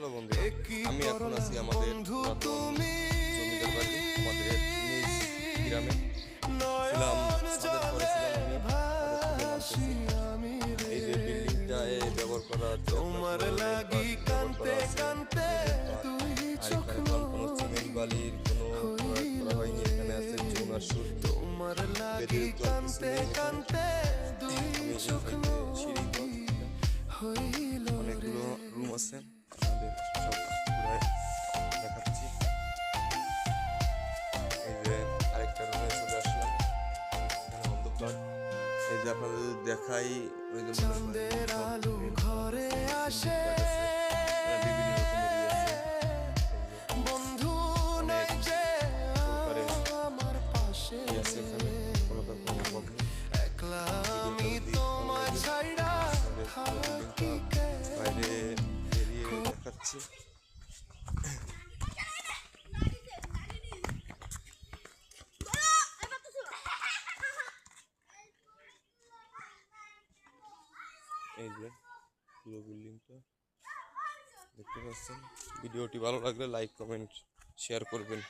Hello বন্ধুরা, আমি এখন আছি আমাদের পুরাতন জমিদার বাড়ি, আমাদের নিজ গ্রামে ছিলাম। ছাদের পরে ছিলাম, আমি ছাদের থেকে নামতেছি। এই যে বিল্ডিংটা ব্যবহার করা আছে, আপনার ব্যবহার করা আছে মেঝের পাট। আর এখানে কোনো সিমেন্ট বালির কোনো প্রয়োগ করা হয়নি। এখানে আছে চুন আর সুর, বেদের তো আর কিছু নেই। আমি সিঁড়ি ঘর, অনেকগুলো রুম আছে, আমাদের সব ঘুরায় দেখাচ্ছি। এই যে আরেকটা রুমে চলে আসলাম, এখানে অন্ধকার। এই যে আপনাদের দেখাই, ওই যে চাঁদের আলো ঘরে আসে, বিভিন্ন রকমের আছে। বন্ধু অনেক নাই যে প্রকারের আমার পাশে, আছে এখানে, কোনো রকম অভাব নেই। একলা আমি ভিডিওটা যদি ভালো তোমায় লাগে ছাইড়া আপনাদের পুরো বিল্ডিংটা থাকিকে। বাইরে বেরিয়ে দেখাচ্ছি। এই যে পুরো বিল্ডিংটা দেখতে পাচ্ছেন। ভিডিওটি ভালো লাগলে লাইক, কমেন্ট, শেয়ার করবেন।